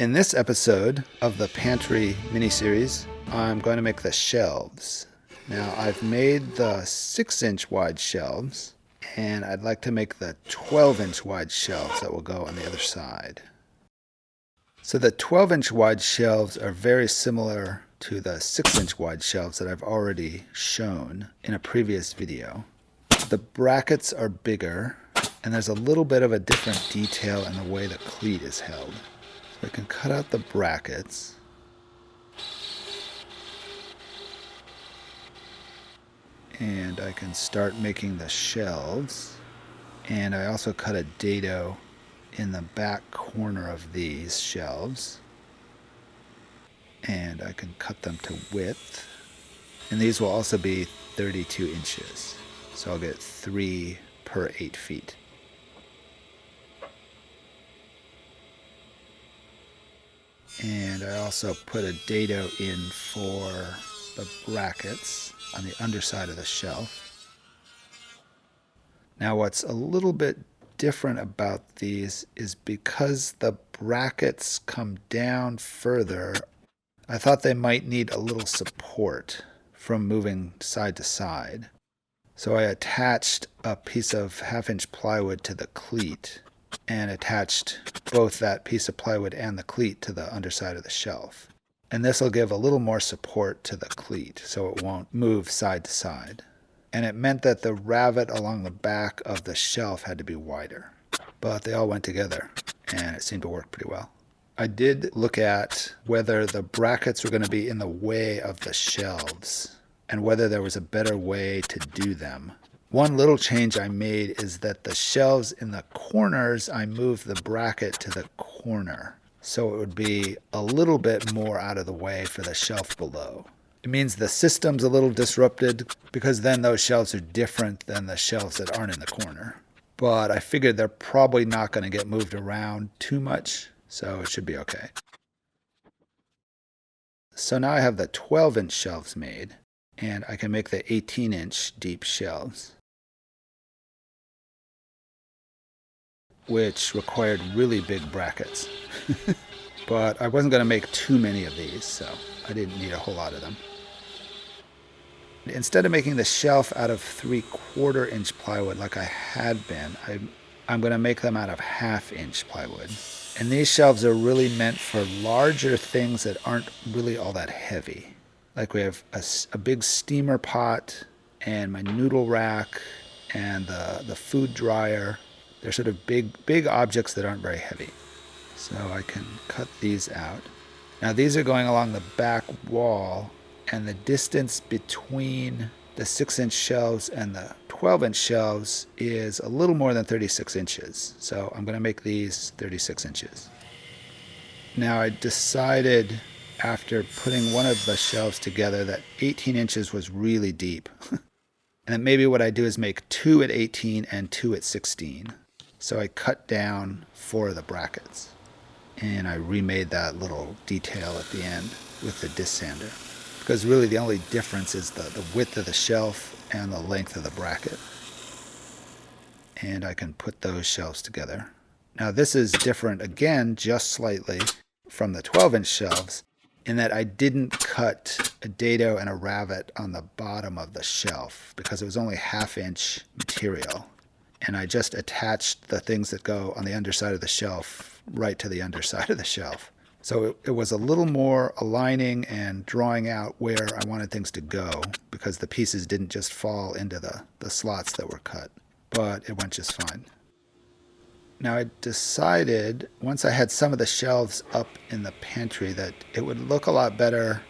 In this episode of the Pantry miniseries, I'm going to make the shelves. Now, I've made the 6-inch wide shelves, and I'd like to make the 12-inch wide shelves that will go on the other side. So the 12-inch wide shelves are very similar to the 6-inch wide shelves that I've already shown in a previous video. The brackets are bigger, and there's a little bit of a different detail in the way the cleat is held. So I can cut out the brackets. And I can start making the shelves. And I also cut a dado in the back corner of these shelves. And I can cut them to width. And these will also be 32 inches. So I'll get 3 per 8 feet. And I also put a dado in for the brackets on the underside of the shelf. Now what's a little bit different about these is because the brackets come down further, I thought they might need a little support from moving side to side. So I attached a piece of 1/2-inch plywood to the cleat and attached both that piece of plywood and the cleat to the underside of the shelf. And this will give a little more support to the cleat so it won't move side to side. And it meant that the ravet along the back of the shelf had to be wider. But they all went together and it seemed to work pretty well. I did look at whether the brackets were going to be in the way of the shelves and whether there was a better way to do them. One little change I made is that the shelves in the corners, I moved the bracket to the corner. So it would be a little bit more out of the way for the shelf below. It means the system's a little disrupted because then those shelves are different than the shelves that aren't in the corner. But I figured they're probably not going to get moved around too much, so it should be okay. So now I have the 12-inch shelves made, and I can make the 18-inch deep shelves, which required really big brackets. But I wasn't going to make too many of these, so I didn't need a whole lot of them. Instead of making the shelf out of 3/4-inch plywood like I had been, I'm going to make them out of 1/2-inch plywood. And these shelves are really meant for larger things that aren't really all that heavy. Like we have a big steamer pot and my noodle rack and the food dryer. They're sort of big objects that aren't very heavy. So I can cut these out. Now these are going along the back wall, and the distance between the 6-inch shelves and the 12-inch shelves is a little more than 36 inches. So I'm going to make these 36 inches. Now I decided after putting one of the shelves together that 18 inches was really deep. And then maybe what I do is make 2 at 18 and 2 at 16. So I cut down 4 of the brackets. And I remade that little detail at the end with the disc sander. Because really the only difference is the width of the shelf and the length of the bracket. And I can put those shelves together. Now this is different again, just slightly, from the 12-inch shelves, in that I didn't cut a dado and a ravet on the bottom of the shelf because it was only 1/2-inch material. And I just attached the things that go on the underside of the shelf right to the underside of the shelf. So it was a little more aligning and drawing out where I wanted things to go because the pieces didn't just fall into the slots that were cut. But it went just fine. Now I decided, once I had some of the shelves up in the pantry, that it would look a lot better,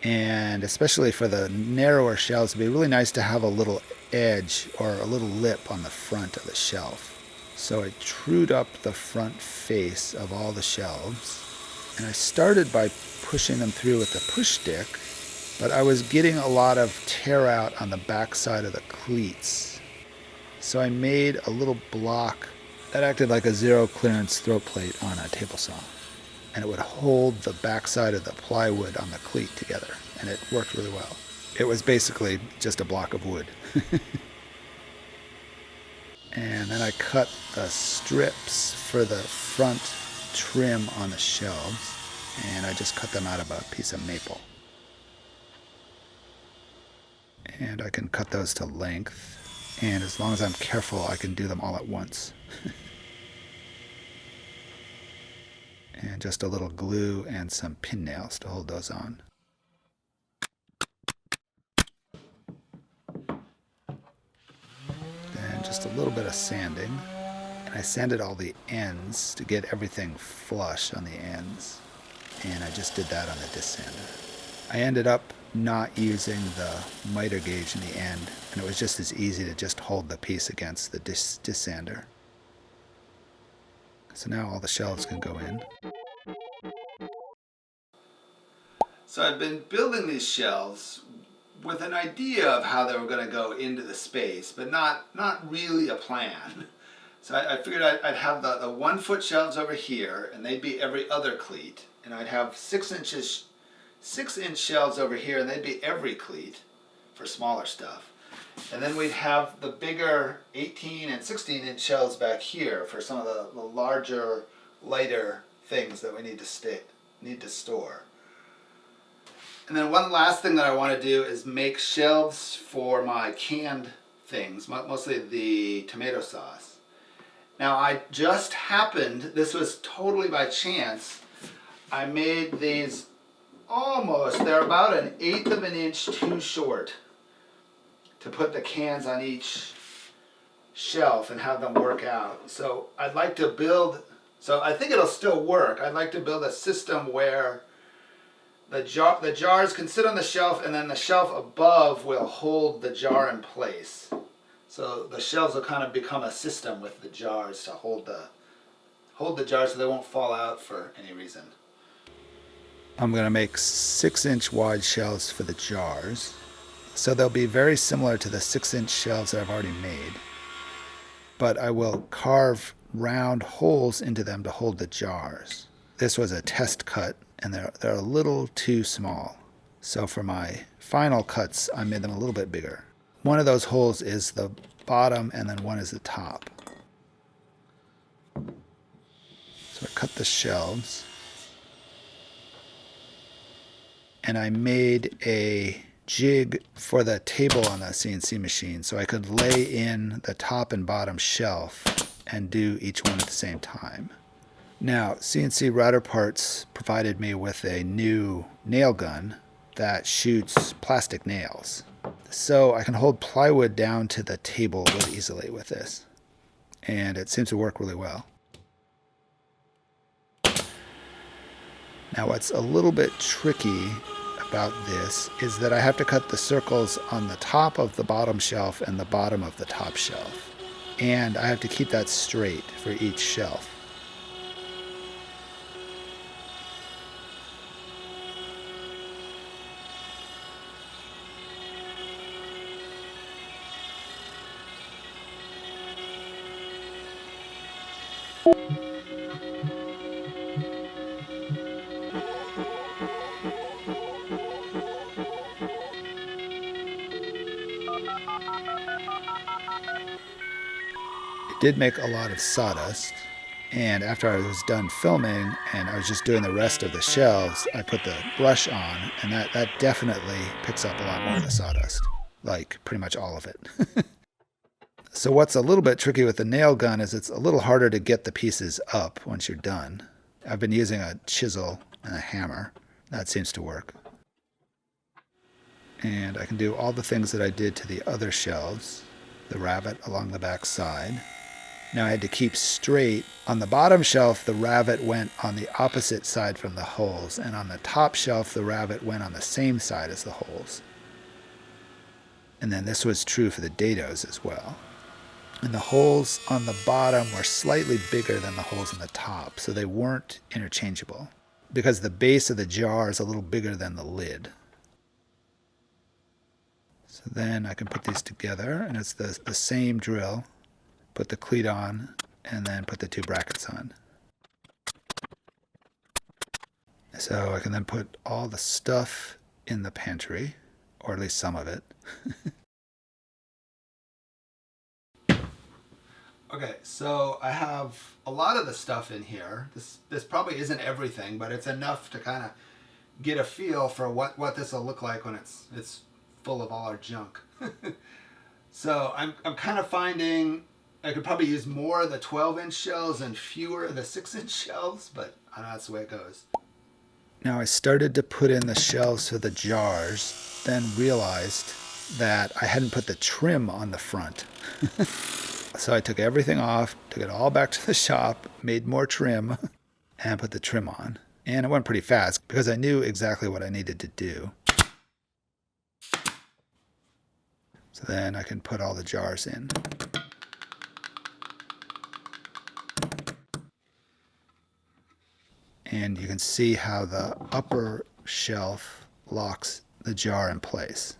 and especially for the narrower shelves, it'd be really nice to have a little edge or a little lip on the front of the shelf. So I trued up the front face of all the shelves, and I started by pushing them through with the push stick, but I was getting a lot of tear out on the back side of the cleats. So I made a little block that acted like a zero clearance throat plate on a table saw, and it would hold the back side of the plywood on the cleat together, and it worked really well. It was basically just a block of wood. And then I cut the strips for the front trim on the shelves. and I just cut them out of a piece of maple. And I can cut those to length, and as long as I'm careful, I can do them all at once. And just a little glue and some pin nails to hold those on. Then just a little bit of sanding. And I sanded all the ends to get everything flush on the ends. And I just did that on the disc sander. I ended up not using the miter gauge in the end, and it was just as easy to just hold the piece against the disc sander. So now all the shelves can go in. So I've been building these shelves with an idea of how they were going to go into the space, but not really a plan. So I figured I'd have the 1 foot shelves over here, and they'd be every other cleat, and I'd have 6 inch shelves over here, and they'd be every cleat for smaller stuff. And then we'd have the bigger 18 and 16 inch shelves back here for some of the larger, lighter things that we need to store. And then one last thing that I want to do is make shelves for my canned things, mostly the tomato sauce. Now I just happened, this was totally by chance, I made these they're about 1/8 of an inch too short to put the cans on each shelf and have them work out. So I'd like to build, so I think it'll still work, I'd like to build a system where the jars can sit on the shelf, and then the shelf above will hold the jar in place. So the shelves will kind of become a system with the jars to hold the jars so they won't fall out for any reason. I'm going to make 6-inch wide shelves for the jars. So they'll be very similar to the 6-inch shelves that I've already made. But I will carve round holes into them to hold the jars. This was a test cut, and they're a little too small. So for my final cuts, I made them a little bit bigger. One of those holes is the bottom, and then one is the top. So I cut the shelves. And I made a jig for the table on the CNC machine so I could lay in the top and bottom shelf and do each one at the same time. Now, CNC router parts provided me with a new nail gun that shoots plastic nails. So I can hold plywood down to the table really easily with this. And it seems to work really well. Now, what's a little bit tricky about this is that I have to cut the circles on the top of the bottom shelf and the bottom of the top shelf. And I have to keep that straight for each shelf. Did make a lot of sawdust, and after I was done filming and I was just doing the rest of the shelves, I put the brush on, and that definitely picks up a lot more of the sawdust, like pretty much all of it. So what's a little bit tricky with the nail gun is it's a little harder to get the pieces up once you're done. I've been using a chisel and a hammer. That seems to work. And I can do all the things that I did to the other shelves, the rabbit along the back side. Now I had to keep straight. On the bottom shelf, the rabbit went on the opposite side from the holes, and on the top shelf, the rabbit went on the same side as the holes. And then this was true for the dados as well. And the holes on the bottom were slightly bigger than the holes on the top, so they weren't interchangeable, because the base of the jar is a little bigger than the lid. So then I can put these together, and it's the same drill. Put the cleat on, and then put the 2 brackets on. So I can then put all the stuff in the pantry, or at least some of it. Okay, so I have a lot of the stuff in here. This probably isn't everything, but it's enough to kind of get a feel for what this will look like when it's full of all our junk. So I'm kind of finding I could probably use more of the 12-inch shelves and fewer of the 6-inch shelves, but I know that's the way it goes. Now I started to put in the shelves for the jars, then realized that I hadn't put the trim on the front. So I took everything off, took it all back to the shop, made more trim, and put the trim on. And it went pretty fast because I knew exactly what I needed to do. So then I can put all the jars in. And you can see how the upper shelf locks the jar in place.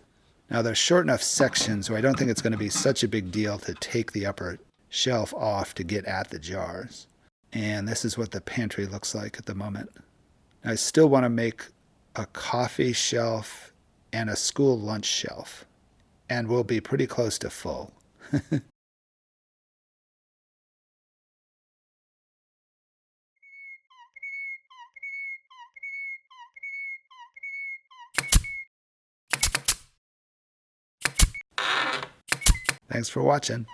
Now there's short enough sections where I don't think it's going to be such a big deal to take the upper shelf off to get at the jars. And this is what the pantry looks like at the moment. I still want to make a coffee shelf and a school lunch shelf. And we'll be pretty close to full. Thanks for watching.